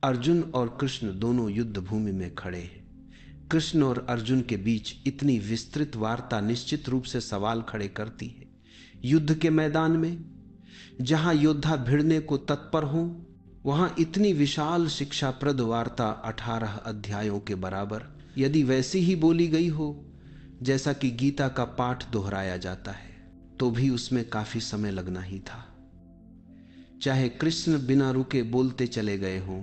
अर्जुन और कृष्ण दोनों युद्ध भूमि में खड़े हैं। कृष्ण और अर्जुन के बीच इतनी विस्तृत वार्ता निश्चित रूप से सवाल खड़े करती है। युद्ध के मैदान में जहां योद्धा भिड़ने को तत्पर हों, वहां इतनी विशाल शिक्षाप्रद वार्ता 18 अध्यायों के बराबर यदि वैसी ही बोली गई हो जैसा कि गीता का पाठ दोहराया जाता है, तो भी उसमें काफी समय लगना ही था। चाहे कृष्ण बिना रुके बोलते चले गए हों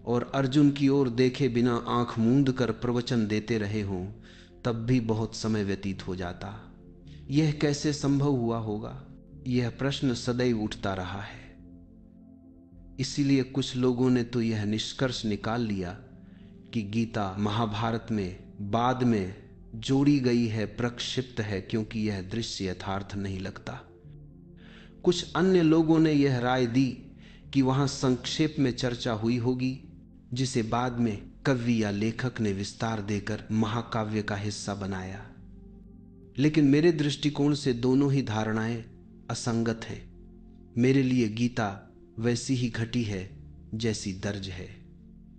और अर्जुन की ओर देखे बिना आंख मूंद कर प्रवचन देते रहे हों, तब भी बहुत समय व्यतीत हो जाता। यह कैसे संभव हुआ होगा, यह प्रश्न सदैव उठता रहा है। इसीलिए कुछ लोगों ने तो यह निष्कर्ष निकाल लिया कि गीता महाभारत में बाद में जोड़ी गई है, प्रक्षिप्त है, क्योंकि यह दृश्य यथार्थ नहीं लगता। कुछ अन्य लोगों ने यह राय दी कि वहां संक्षेप में चर्चा हुई होगी, जिसे बाद में कवि या लेखक ने विस्तार देकर महाकाव्य का हिस्सा बनाया। लेकिन मेरे दृष्टिकोण से दोनों ही धारणाएं असंगत हैं। मेरे लिए गीता वैसी ही घटी है जैसी दर्ज है,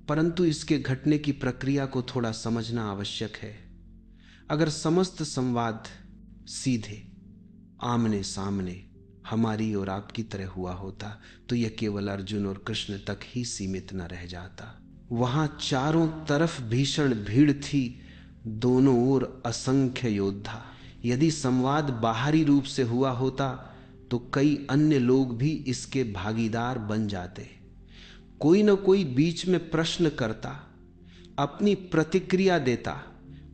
परंतु इसके घटने की प्रक्रिया को थोड़ा समझना आवश्यक है। अगर समस्त संवाद सीधे आमने सामने हमारी और आपकी तरह हुआ होता, तो यह केवल अर्जुन और कृष्ण तक ही सीमित न रह जाता। वहां चारों तरफ भीषण भीड़ थी, दोनों ओर असंख्य योद्धा। यदि संवाद बाहरी रूप से हुआ होता तो कई अन्य लोग भी इसके भागीदार बन जाते। कोई न कोई बीच में प्रश्न करता, अपनी प्रतिक्रिया देता।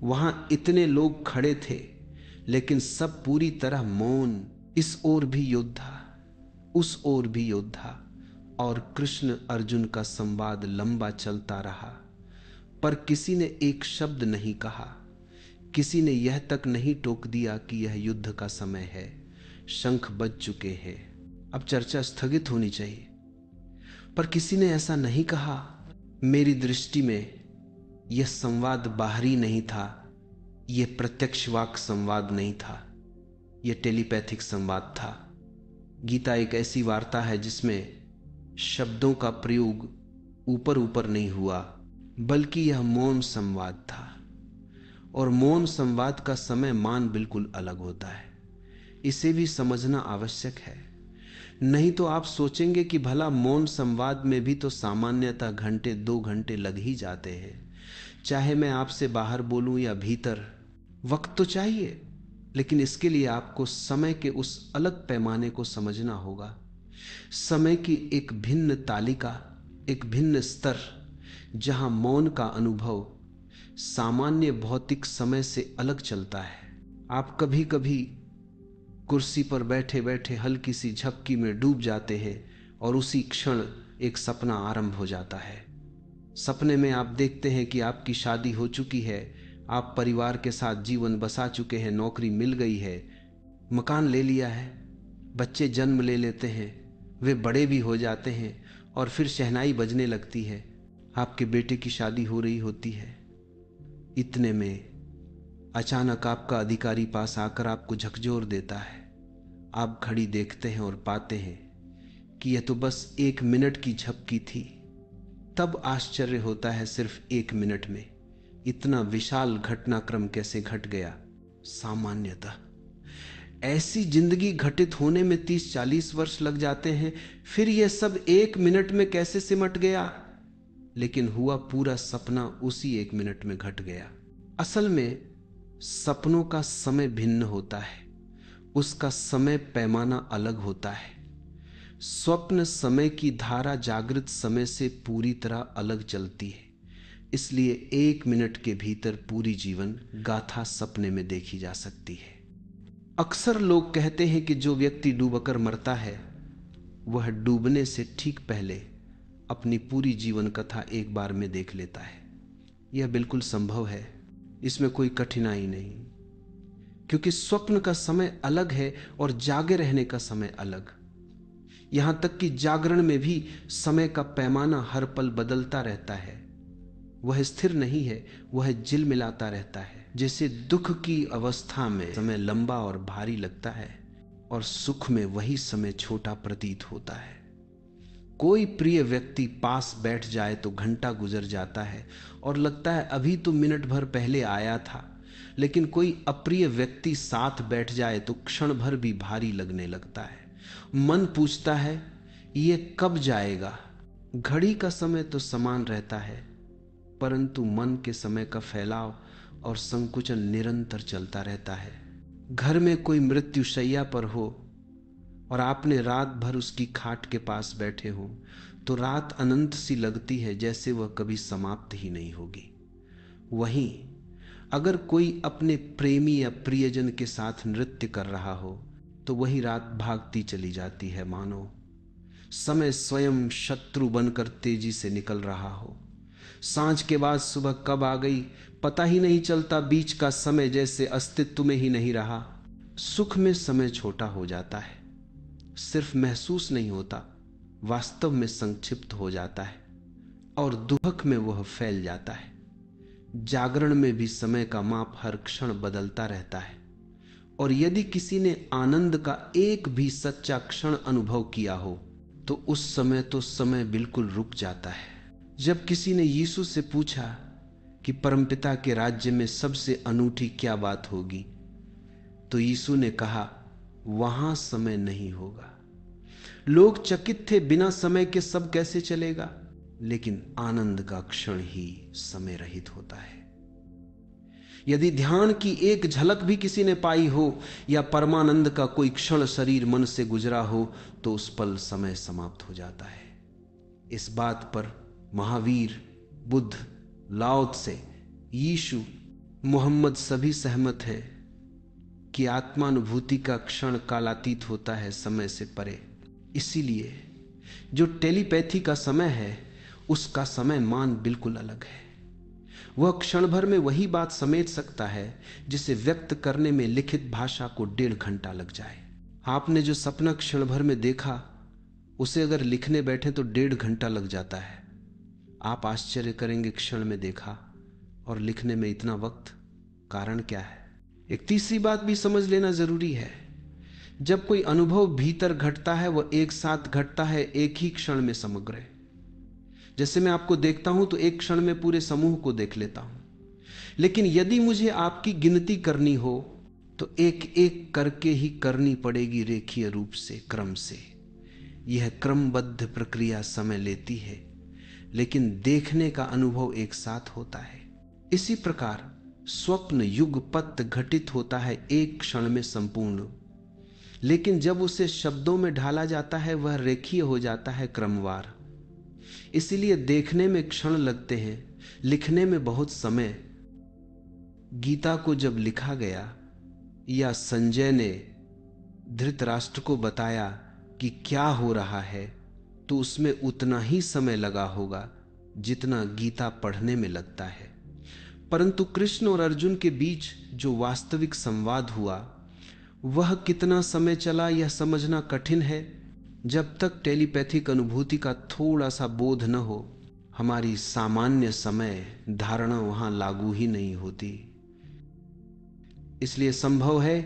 वहां इतने लोग खड़े थे, लेकिन सब पूरी तरह मौन। इस ओर भी योद्धा, उस ओर भी योद्धा, और कृष्ण अर्जुन का संवाद लंबा चलता रहा, पर किसी ने एक शब्द नहीं कहा। किसी ने यह तक नहीं टोक दिया कि यह युद्ध का समय है, शंख बज चुके हैं, अब चर्चा स्थगित होनी चाहिए। पर किसी ने ऐसा नहीं कहा। मेरी दृष्टि में यह संवाद बाहरी नहीं था, यह प्रत्यक्ष वाक संवाद नहीं था, यह टेलीपैथिक संवाद था। गीता एक ऐसी वार्ता है जिसमें शब्दों का प्रयोग ऊपर ऊपर नहीं हुआ, बल्कि यह मौन संवाद था। और मौन संवाद का समय मान बिल्कुल अलग होता है। इसे भी समझना आवश्यक है। नहीं तो आप सोचेंगे कि भला मौन संवाद में भी तो सामान्यतः घंटे 2 घंटे लग ही जाते हैं। चाहे मैं आपसे बाहर बोलूं या भीतर, वक्त तो चाहिए, लेकिन इसके लिए आपको समय के उस अलग पैमाने को समझना होगा। समय की एक भिन्न तालिका, एक भिन्न स्तर, जहां मौन का अनुभव सामान्य भौतिक समय से अलग चलता है। आप कभी कभी कुर्सी पर बैठे बैठे हल्की सी झपकी में डूब जाते हैं और उसी क्षण एक सपना आरंभ हो जाता है। सपने में आप देखते हैं कि आपकी शादी हो चुकी है, आप परिवार के साथ जीवन बसा चुके हैं, नौकरी मिल गई है, मकान ले लिया है, बच्चे जन्म ले लेते हैं, वे बड़े भी हो जाते हैं और फिर शहनाई बजने लगती है, आपके बेटे की शादी हो रही होती है। इतने में अचानक आपका अधिकारी पास आकर आपको झकझोर देता है। आप घड़ी देखते हैं और पाते हैं कि यह तो बस 1 मिनट की झपकी थी। तब आश्चर्य होता है, सिर्फ 1 मिनट में इतना विशाल घटनाक्रम कैसे घट गया। सामान्यतः ऐसी जिंदगी घटित होने में 30-40 वर्ष लग जाते हैं, फिर यह सब 1 मिनट में कैसे सिमट गया। लेकिन हुआ पूरा सपना उसी 1 मिनट में घट गया। असल में सपनों का समय भिन्न होता है, उसका समय पैमाना अलग होता है। स्वप्न समय की धारा जागृत समय से पूरी तरह अलग चलती है, इसलिए 1 मिनट के भीतर पूरी जीवन गाथा सपने में देखी जा सकती है। अक्सर लोग कहते हैं कि जो व्यक्ति डूबकर मरता है वह डूबने से ठीक पहले अपनी पूरी जीवन कथा एक बार में देख लेता है। यह बिल्कुल संभव है, इसमें कोई कठिनाई नहीं, क्योंकि स्वप्न का समय अलग है और जागे रहने का समय अलग। यहां तक कि जागरण में भी समय का पैमाना हर पल बदलता रहता है, वह स्थिर नहीं है, वह झिलमिलाता रहता है। जैसे दुख की अवस्था में समय लंबा और भारी लगता है और सुख में वही समय छोटा प्रतीत होता है। कोई प्रिय व्यक्ति पास बैठ जाए तो घंटा गुजर जाता है और लगता है अभी तो मिनट भर पहले आया था, लेकिन कोई अप्रिय व्यक्ति साथ बैठ जाए तो क्षण भर भी भारी लगने लगता है। मन पूछता है ये कब जाएगा। घड़ी का समय तो समान रहता है, परंतु मन के समय का फैलाव और संकुचन निरंतर चलता रहता है। घर में कोई मृत्युशैया पर हो और आपने रात भर उसकी खाट के पास बैठे हो तो रात अनंत सी लगती है, जैसे वह कभी समाप्त ही नहीं होगी। वहीं अगर कोई अपने प्रेमी या प्रियजन के साथ नृत्य कर रहा हो तो वही रात भागती चली जाती है, मानो समय स्वयं शत्रु बनकर तेजी से निकल रहा हो। सांझ के बाद सुबह कब आ गई पता ही नहीं चलता, बीच का समय जैसे अस्तित्व में ही नहीं रहा। सुख में समय छोटा हो जाता है, सिर्फ महसूस नहीं होता, वास्तव में संक्षिप्त हो जाता है, और दुख में वह फैल जाता है। जागरण में भी समय का माप हर क्षण बदलता रहता है, और यदि किसी ने आनंद का एक भी सच्चा क्षण अनुभव किया हो तो उस समय तो समय बिल्कुल रुक जाता है। जब किसी ने यीशु से पूछा कि परमपिता के राज्य में सबसे अनूठी क्या बात होगी, तो यीशु ने कहा वहां समय नहीं होगा। लोग चकित थे, बिना समय के सब कैसे चलेगा, लेकिन आनंद का क्षण ही समय रहित होता है। यदि ध्यान की एक झलक भी किसी ने पाई हो या परमानंद का कोई क्षण शरीर मन से गुजरा हो तो उस पल समय समाप्त हो जाता है। इस बात पर महावीर, बुद्ध, लाओ त्से, यीशु, मोहम्मद सभी सहमत हैं कि आत्मानुभूति का क्षण कालातीत होता है, समय से परे। इसीलिए जो टेलीपैथी का समय है उसका समय मान बिल्कुल अलग है। वह क्षण भर में वही बात समेट सकता है जिसे व्यक्त करने में लिखित भाषा को 1.5 घंटा लग जाए। आपने जो सपना क्षण भर में देखा उसे अगर लिखने बैठे तो 1.5 घंटा लग जाता है। आप आश्चर्य करेंगे, क्षण में देखा और लिखने में इतना वक्त, कारण क्या है? एक तीसरी बात भी समझ लेना जरूरी है। जब कोई अनुभव भीतर घटता है वह एक साथ घटता है, एक ही क्षण में समग्र। जैसे मैं आपको देखता हूं तो एक क्षण में पूरे समूह को देख लेता हूं, लेकिन यदि मुझे आपकी गिनती करनी हो तो एक एक करके ही करनी पड़ेगी, रेखीय रूप से, क्रम से। यह क्रमबद्ध प्रक्रिया समय लेती है, लेकिन देखने का अनुभव एक साथ होता है। इसी प्रकार स्वप्न युगपत घटित होता है एक क्षण में संपूर्ण, लेकिन जब उसे शब्दों में ढाला जाता है वह रेखीय हो जाता है, क्रमवार। इसीलिए देखने में क्षण लगते हैं, लिखने में बहुत समय। गीता को जब लिखा गया या संजय ने धृतराष्ट्र को बताया कि क्या हो रहा है तो उसमें उतना ही समय लगा होगा जितना गीता पढ़ने में लगता है। परंतु कृष्ण और अर्जुन के बीच जो वास्तविक संवाद हुआ वह कितना समय चला यह समझना कठिन है। जब तक टेलीपैथिक अनुभूति का थोड़ा सा बोध न हो, हमारी सामान्य समय धारणा वहां लागू ही नहीं होती। इसलिए संभव है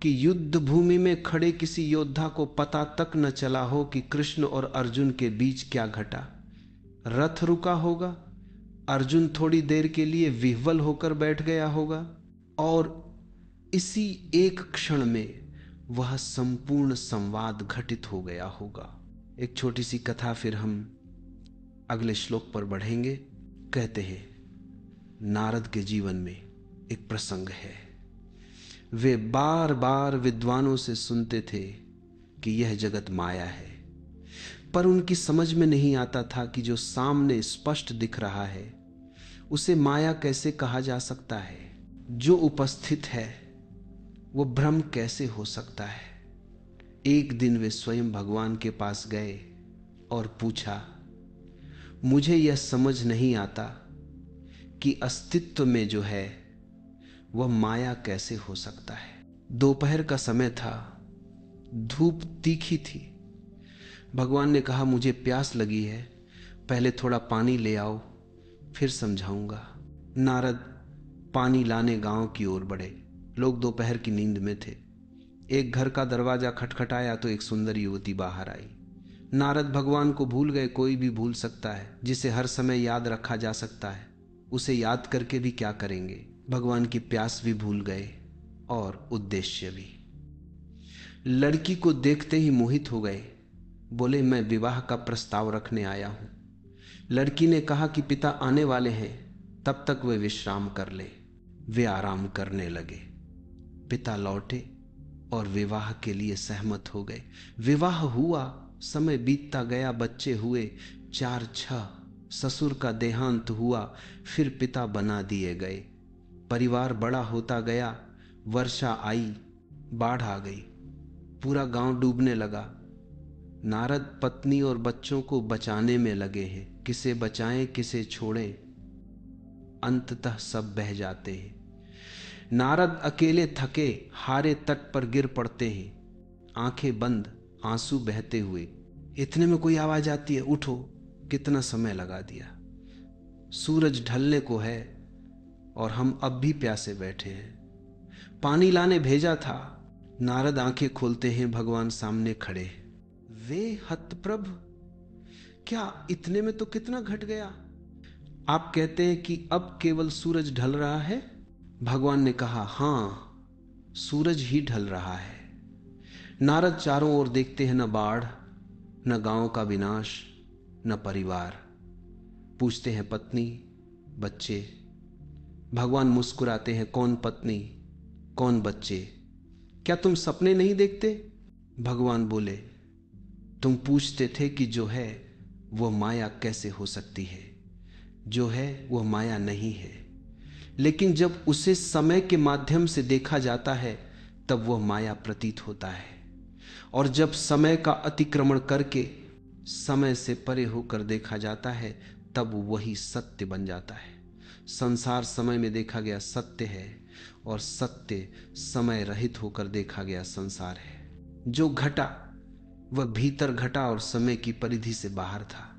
कि युद्ध भूमि में खड़े किसी योद्धा को पता तक न चला हो कि कृष्ण और अर्जुन के बीच क्या घटा। रथ रुका होगा, अर्जुन थोड़ी देर के लिए विह्वल होकर बैठ गया होगा, और इसी एक क्षण में वह संपूर्ण संवाद घटित हो गया होगा। एक छोटी सी कथा, फिर हम अगले श्लोक पर बढ़ेंगे। कहते हैं नारद के जीवन में एक प्रसंग है। वे बार बार विद्वानों से सुनते थे कि यह जगत माया है, पर उनकी समझ में नहीं आता था कि जो सामने स्पष्ट दिख रहा है उसे माया कैसे कहा जा सकता है। जो उपस्थित है वो भ्रम कैसे हो सकता है। एक दिन वे स्वयं भगवान के पास गए और पूछा, मुझे यह समझ नहीं आता कि अस्तित्व में जो है वह माया कैसे हो सकता है। दोपहर का समय था, धूप तीखी थी। भगवान ने कहा, मुझे प्यास लगी है, पहले थोड़ा पानी ले आओ, फिर समझाऊंगा। नारद पानी लाने गांव की ओर बढ़े। लोग दोपहर की नींद में थे। एक घर का दरवाजा खटखटाया तो एक सुंदर युवती बाहर आई। नारद भगवान को भूल गए। कोई भी भूल सकता है, जिसे हर समय याद रखा जा सकता है उसे याद करके भी क्या करेंगे। भगवान की प्यास भी भूल गए और उद्देश्य भी। लड़की को देखते ही मोहित हो गए। बोले, मैं विवाह का प्रस्ताव रखने आया हूं। लड़की ने कहा कि पिता आने वाले हैं, तब तक वे विश्राम कर ले। वे आराम करने लगे। पिता लौटे और विवाह के लिए सहमत हो गए। विवाह हुआ, समय बीतता गया, बच्चे हुए 4-6। ससुर का देहांत हुआ, फिर पिता बना दिए गए। परिवार बड़ा होता गया। वर्षा आई, बाढ़ आ गई, पूरा गांव डूबने लगा। नारद पत्नी और बच्चों को बचाने में लगे हैं। किसे बचाएं, किसे छोड़ें, अंततः सब बह जाते हैं। नारद अकेले थके हारे तट पर गिर पड़ते हैं, आंखें बंद, आंसू बहते हुए। इतने में कोई आवाज आती है, उठो। कितना समय लगा दिया, सूरज ढलने को है और हम अब भी प्यासे बैठे हैं। पानी लाने भेजा था। नारद आंखें खोलते हैं, भगवान सामने खड़े। वे हतप्रभ, क्या इतने में तो कितना घट गया। आप कहते हैं कि अब केवल सूरज ढल रहा है। भगवान ने कहा, हां, सूरज ही ढल रहा है। नारद चारों ओर देखते हैं, न बाढ़, न गांव का विनाश, न परिवार। पूछते हैं, पत्नी, बच्चे। भगवान मुस्कुराते हैं, कौन पत्नी, कौन बच्चे, क्या तुम सपने नहीं देखते। भगवान बोले, तुम पूछते थे कि जो है वह माया कैसे हो सकती है। जो है वह माया नहीं है, लेकिन जब उसे समय के माध्यम से देखा जाता है तब वह माया प्रतीत होता है। और जब समय का अतिक्रमण करके समय से परे होकर देखा जाता है तब वही सत्य बन जाता है। संसार समय में देखा गया सत्य है और सत्य समय रहित होकर देखा गया संसार है। जो घटा वह भीतर घटा और समय की परिधि से बाहर था।